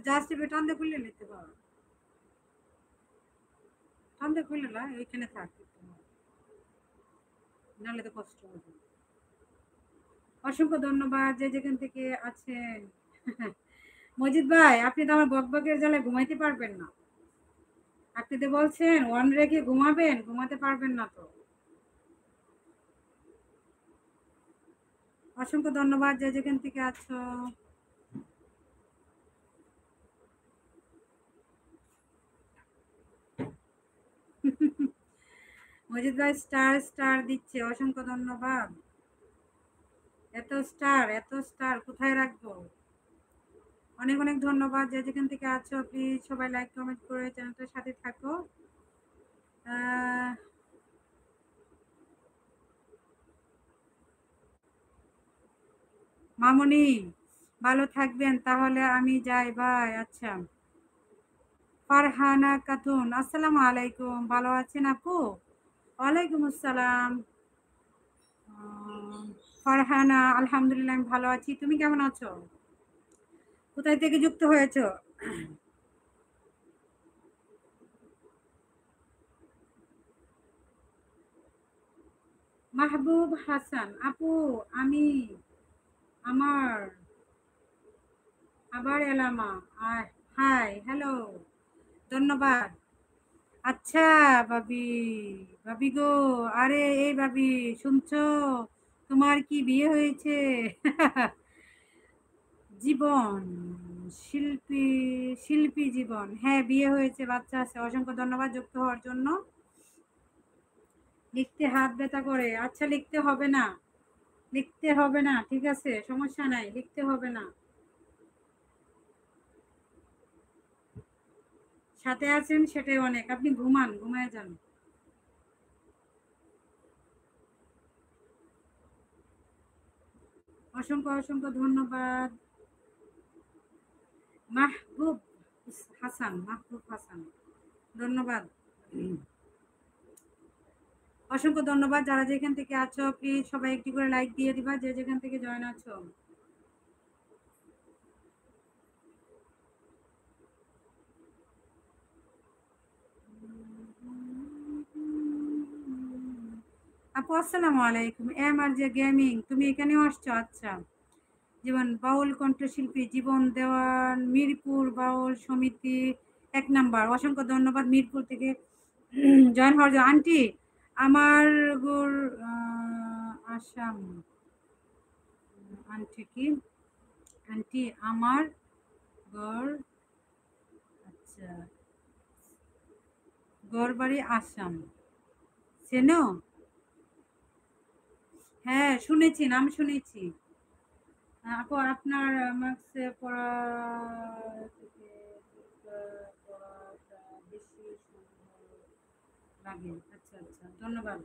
Just টিপে টান দিয়ে খুলে নিতে পারো। টান দিয়ে খুলে না, ওইখানে থাক, নাহলে তো কষ্ট হবে। অসংখ্য ধন্যবাদ যে যেখান থেকে আছেন। মজিদ ভাই, আপনি তো আমার বকবকের জ্বালায় ঘুমাইতে পারবেন না। আপনি তো বলছেন ওয়ান রেখে ঘুমাবেন, ঘুমাতে পারবেন না তো। অসংখ্য ধন্যবাদ যে যেখান থেকে আছো। মজিদ ভাই স্টার স্টার দিচ্ছে, অসংখ্য ধন্যবাদ। এত স্টার কোথায় রাখবো? অনেক অনেক ধন্যবাদ যে যেখান থেকে আছো। প্লিজ সবাই লাইক কমেন্ট করে চ্যানেলটার সাথে থাকো। আহ, মামুনি, ভালো থাকবেন তাহলে, আমি যাই ভাই। আচ্ছা, ফারহানা খাতুন, আসসালামু আলাইকুম, ভালো আছেন আপু? ওয়ালাইকুম আসসালাম। আহ, ফারহানা, আলহামদুলিল্লাহ আমি ভালো আছি, তুমি কেমন আছো? কোথায় থেকে যুক্ত হয়েছো? মাহবুব হাসান আপু, আমি আমার আবার এলামা। হাই, হ্যালো, ধন্যবাদ। আচ্ছা, ভাবি, ভাবি গো, আরে এই ভাবি, শুনছো? তোমার কি বিয়ে হয়েছে? জীবন, শিল্পী, শিল্পী জীবন, হ্যাঁ বিয়ে হয়েছে, বাচ্চা আছে। অসংখ্য ধন্যবাদ যুক্ত হওয়ার জন্য। লিখতে হাত ব্যথা করে, আচ্ছা লিখতে হবে না, লিখতে হবে না, ঠিক আছে, সমস্যা নাই, লিখতে হবে না। সাথে আছেন সেটাই অনেক, আপনি ঘুমান, ঘুমায় যান। অসংখ্য অসংখ্য ধন্যবাদ। মাহবুব হাসান, মাহবুব হাসান, ধন্যবাদ। অসংখ্য ধন্যবাদ যারা যেখান থেকে আছো, প্লিজ সবাই একটি করে লাইক দিয়ে দিবা যে যেখান থেকে জয়েন আছো। আপু আসসালামু আলাইকুম, এম আর যে গেমিং, তুমি এখানেও আসছো? আচ্ছা, জীবন বাউল কণ্ঠশিল্পী জীবন দেওয়ান, মিরপুর বাউল সমিতি 1 নাম্বার, অসংখ্য ধন্যবাদ মিরপুর থেকে জয়েন হওয়ার জন্য। আন্টি আমার গুর আসাম, আন্টি কি, আন্টি আমার গড়, আচ্ছা, গড়বাড়ি আসাম, চেনো? হ্যাঁ শুনেছি, নাম শুনেছি। আপু আপনার মার্কসে পড়া থেকে পড়াটা বেশি সুন্দর লাগে। আচ্ছা আচ্ছা, ধন্যবাদ।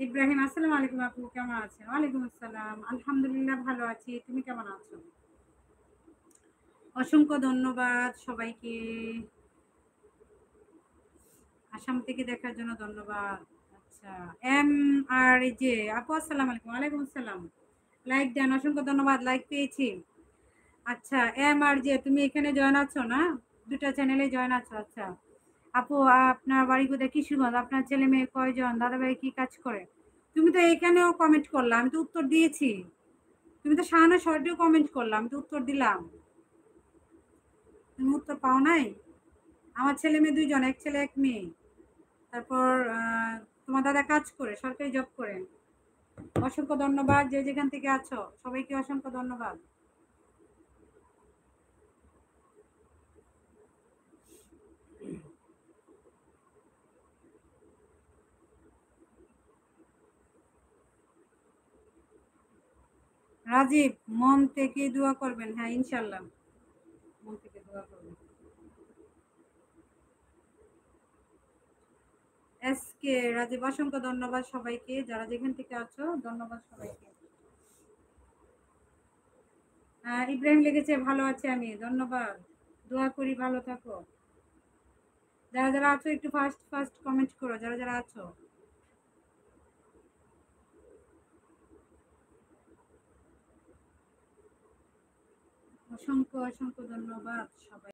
ইব্রাহিম, আসসালামু আলাইকুম আপু, কেমন আছেন? ওয়ালাইকুম আসসালাম, আলহামদুলিল্লাহ ভালো আছি, তুমি কেমন আছো? অসংখ্য ধন্যবাদ সবাইকে, আসাম থেকে দেখার জন্য ধন্যবাদ। আচ্ছা, এম আর এই যে আপু আসসালামু আলাইকুম, ওয়ালাইকুম আসসালাম, লাইক দেন, অসংখ্য ধন্যবাদ, লাইক পেয়েছি। আচ্ছা, এম আর যে তুমি এখানে জয়েন আছো না, দুটা চ্যানেলে জয়েন আছো। আচ্ছা আপু, আপনার বাড়ি কোথায়? কিশোরগঞ্জ। আপনার ছেলে মেয়ে কয়জন? দাদাভাই কি কাজ করে? তুমি তো এখানেও কমেন্ট করলাম, আমি তো উত্তর দিয়েছি। তুমি তো শাহানা শর্টেও কমেন্ট করলাম, আমি তো উত্তর দিলাম। তুমি উত্তর পাও নাই? আমার ছেলে মেয়ে দুইজন, এক ছেলে এক মেয়ে। তারপর তোমার দাদা কাজ করে, সরকারি জব করেন। অসংখ্য ধন্যবাদ যে যেখান থেকে আছো, সবাইকে অসংখ্য ধন্যবাদ। রাজীব, মন থেকে দোয়া করবেন, হ্যাঁ ইনশাল্লাহ, মন থেকে দোয়া করবেন। এসকে রাজীব, অসংখ্য ধন্যবাদ সবাইকে যারা যেখান থেকে আছো, ধন্যবাদ সবাইকে। ইব্রাহিম লিখেছে ভালো আছে আমি, ধন্যবাদ, দোয়া করি ভালো থাকো। যারা যারা আছো একটু ফার্স্ট ফার্স্ট কমেন্ট করো, যারা যারা আছো। অসংখ্য অসংখ্য ধন্যবাদ সবাই।